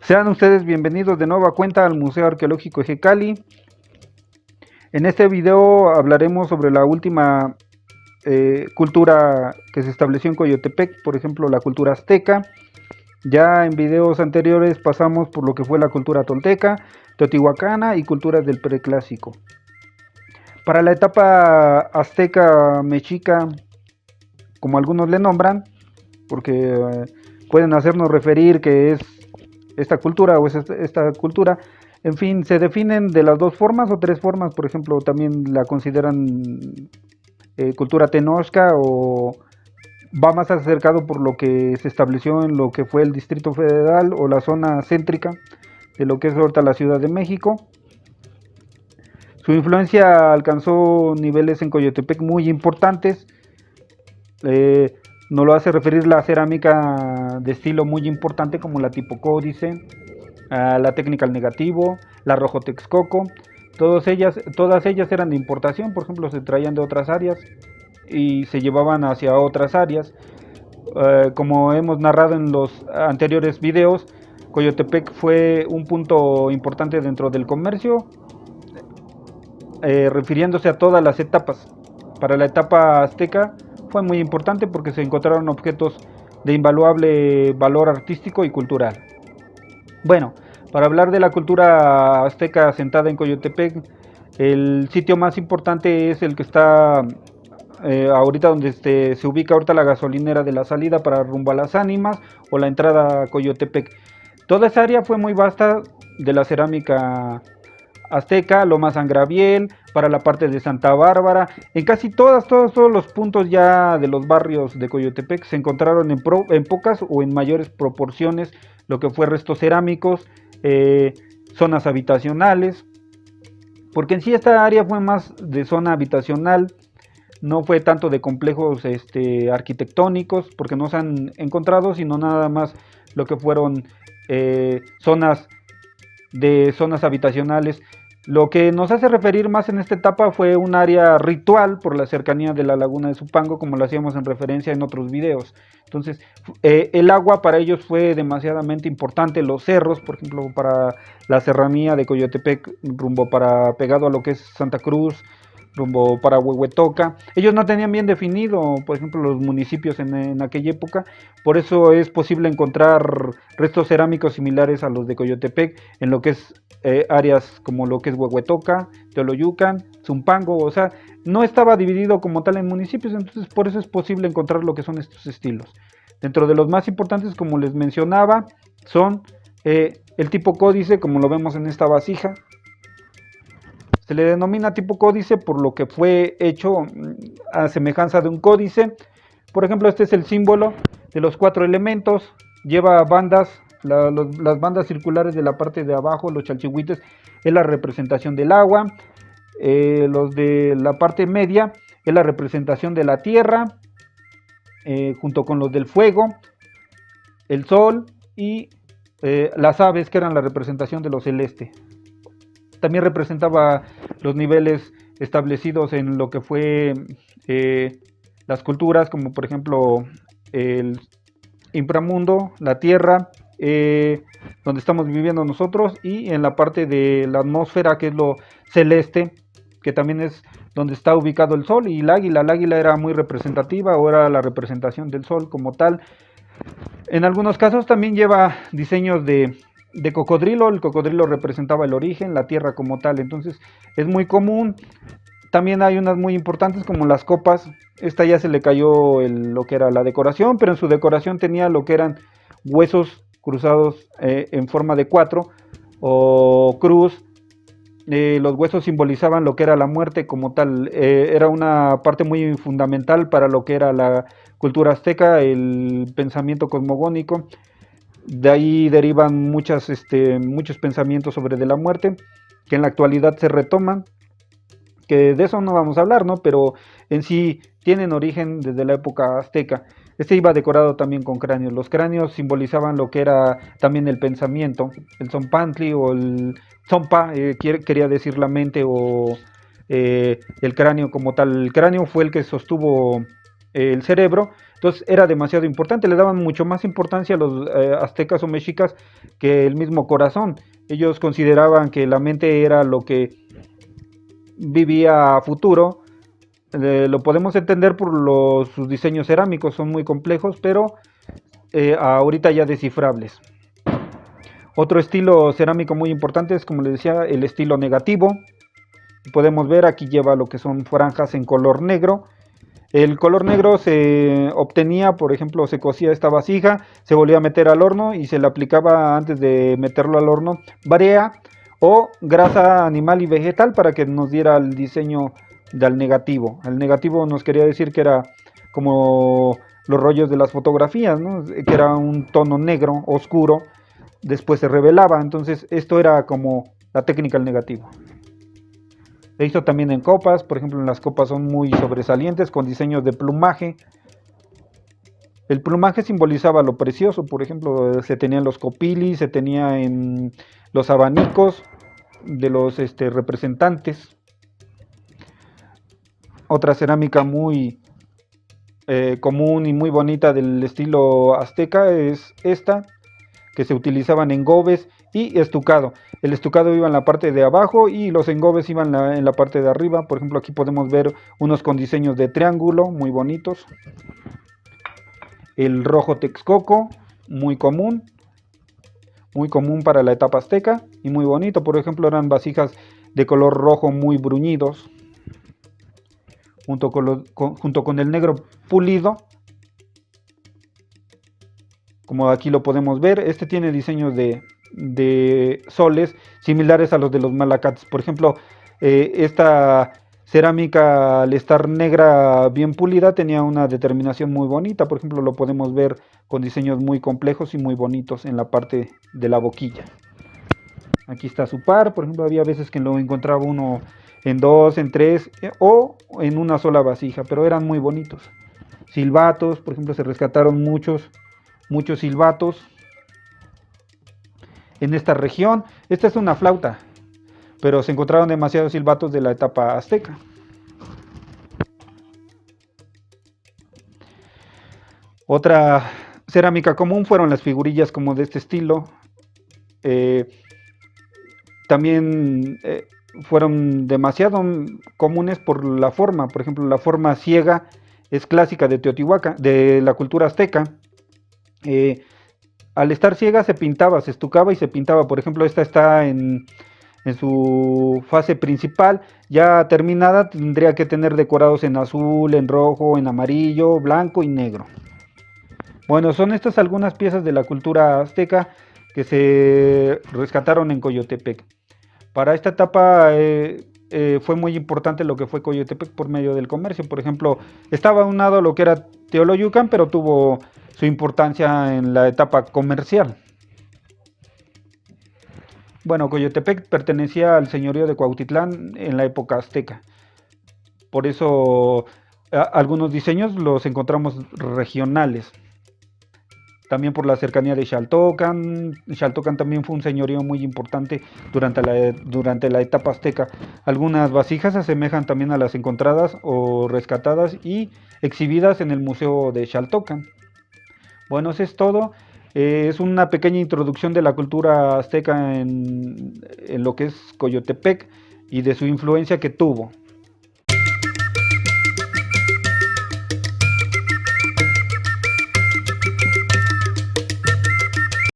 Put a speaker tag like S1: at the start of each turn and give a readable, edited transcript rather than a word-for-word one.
S1: Sean ustedes bienvenidos de nueva cuenta al Museo Arqueológico Ejecali. En este video hablaremos sobre la última cultura que se estableció en Coyotepec, por ejemplo la cultura azteca. Ya en videos anteriores pasamos por lo que fue la cultura tolteca, teotihuacana y culturas del preclásico. Para la etapa azteca mexica, como algunos le nombran, porque pueden hacernos referir que es esta cultura o es esta cultura, en fin, se definen de las dos formas o tres formas. Por ejemplo, también la consideran cultura tenochca, o va más acercado por lo que se estableció en lo que fue el Distrito Federal o la zona céntrica de lo que es ahorita la Ciudad de México. Su influencia alcanzó niveles en Coyotepec muy importantes. Nos lo hace referir la cerámica de estilo muy importante como la tipo códice, la técnica al negativo, la rojo texcoco. Todas ellas eran de importación, por ejemplo se traían de otras áreas y se llevaban hacia otras áreas. Como hemos narrado en los anteriores videos, Coyotepec fue un punto importante dentro del comercio, refiriéndose a todas las etapas. Para la etapa azteca fue muy importante porque se encontraron objetos de invaluable valor artístico y cultural. Bueno, para hablar de la cultura azteca asentada en Coyotepec, el sitio más importante es el que está ahorita donde se ubica ahorita la gasolinera de la salida para rumbo a Las Ánimas o la entrada a Coyotepec. Toda esa área fue muy vasta de la cerámica azteca, Loma San Gabriel, para la parte de Santa Bárbara. En casi todos los puntos ya de los barrios de Coyotepec se encontraron en pocas o en mayores proporciones lo que fue restos cerámicos, zonas habitacionales, porque en sí esta área fue más de zona habitacional, no fue tanto de complejos arquitectónicos, porque no se han encontrado, sino nada más lo que fueron zonas habitacionales. Lo que nos hace referir más en esta etapa fue un área ritual por la cercanía de la laguna de Zumpango, como lo hacíamos en referencia en otros videos. Entonces, el agua para ellos fue demasiadamente importante. Los cerros, por ejemplo, para la serranía de Coyotepec, pegado a lo que es Santa Cruz, rumbo para Huehuetoca, ellos no tenían bien definido, por ejemplo, los municipios en aquella época. Por eso es posible encontrar restos cerámicos similares a los de Coyotepec en lo que es áreas como lo que es Huehuetoca, Teoloyucan, Zumpango. O sea, no estaba dividido como tal en municipios, entonces por eso es posible encontrar lo que son estos estilos. Dentro de los más importantes, como les mencionaba, son el tipo códice, como lo vemos en esta vasija. Se le denomina tipo códice por lo que fue hecho a semejanza de un códice. Por ejemplo, este es el símbolo de los 4 elementos. Lleva bandas, las bandas circulares de la parte de abajo, los chalchihuites, es la representación del agua. Los de la parte media es la representación de la tierra, junto con los del fuego, el sol y las aves, que eran la representación de lo celeste. También representaba los niveles establecidos en lo que fue las culturas, como por ejemplo el inframundo, la tierra, donde estamos viviendo nosotros, y en la parte de la atmósfera, que es lo celeste, que también es donde está ubicado el sol, y el águila. El águila era muy representativa, o era la representación del sol como tal. En algunos casos también lleva diseños de cocodrilo. El cocodrilo representaba el origen, la tierra como tal. Entonces es muy común. También hay unas muy importantes como las copas. Esta ya se le cayó lo que era la decoración, pero en su decoración tenía lo que eran huesos cruzados en forma de 4 o cruz. Los huesos simbolizaban lo que era la muerte como tal. Era una parte muy fundamental para lo que era la cultura azteca, el pensamiento cosmogónico. De ahí derivan muchos pensamientos sobre de la muerte, que en la actualidad se retoman, que de eso no vamos a hablar, ¿no? Pero en sí tienen origen desde la época azteca. Este iba decorado también con cráneos. Los cráneos simbolizaban lo que era también el pensamiento. El Zompantli o el Zompa quería decir la mente o el cráneo como tal. El cráneo fue el que sostuvo el cerebro. Entonces era demasiado importante. Le daban mucho más importancia a los aztecas o mexicas que el mismo corazón. Ellos consideraban que la mente era lo que vivía a futuro. Lo podemos entender por sus diseños cerámicos, son muy complejos, pero ahorita ya descifrables. Otro estilo cerámico muy importante es, como les decía, el estilo negativo. Podemos ver aquí lleva lo que son franjas en color negro. El color negro se obtenía, por ejemplo, se cocía esta vasija, se volvía a meter al horno y se le aplicaba antes de meterlo al horno brea o grasa animal y vegetal para que nos diera el diseño del negativo. El negativo nos quería decir que era como los rollos de las fotografías, ¿no? Que era un tono negro, oscuro, después se revelaba. Entonces esto era como la técnica del negativo. Se hizo también en copas, por ejemplo en las copas son muy sobresalientes con diseños de plumaje. El plumaje simbolizaba lo precioso, por ejemplo se tenía en los copilis, se tenía en los abanicos de los representantes. Otra cerámica muy común y muy bonita del estilo azteca es esta, que se utilizaban engobes y estucado. El estucado iba en la parte de abajo y los engobes iban en la parte de arriba. Por ejemplo, aquí podemos ver unos con diseños de triángulo muy bonitos. El rojo Texcoco, muy común para la etapa azteca y muy bonito. Por ejemplo, eran vasijas de color rojo muy bruñidos, junto con el negro pulido, como aquí lo podemos ver. Este tiene diseños de soles similares a los de los malacates. Por ejemplo, esta cerámica, al estar negra bien pulida, tenía una determinación muy bonita. Por ejemplo, lo podemos ver con diseños muy complejos y muy bonitos en la parte de la boquilla. Aquí está su par. Por ejemplo, había veces que lo encontraba uno en dos, en tres o en una sola vasija, pero eran muy bonitos. Silbatos, por ejemplo, se rescataron muchos silbatos en esta región. Esta es una flauta, pero se encontraron demasiados silbatos de la etapa azteca. Otra cerámica común fueron las figurillas como de este estilo. También fueron demasiado comunes por la forma. Por ejemplo, la forma ciega es clásica de Teotihuacán, de la cultura azteca. Al estar ciega se pintaba, se estucaba y se pintaba. Por ejemplo, esta está en su fase principal. Ya terminada tendría que tener decorados en azul, en rojo, en amarillo, blanco y negro. Bueno, son estas algunas piezas de la cultura azteca que se rescataron en Coyotepec. Para esta etapa fue muy importante lo que fue Coyotepec por medio del comercio. Por ejemplo, estaba aunado lo que era Teoloyucan, pero tuvo su importancia en la etapa comercial. Bueno, Coyotepec pertenecía al señorío de Cuautitlán en la época azteca. Por eso algunos diseños los encontramos regionales. También por la cercanía de Xaltocan. Xaltocan también fue un señorío muy importante durante la etapa azteca. Algunas vasijas se asemejan también a las encontradas o rescatadas y exhibidas en el Museo de Xaltocan. Bueno, eso es todo. Es una pequeña introducción de la cultura azteca en lo que es Coyotepec y de su influencia que tuvo.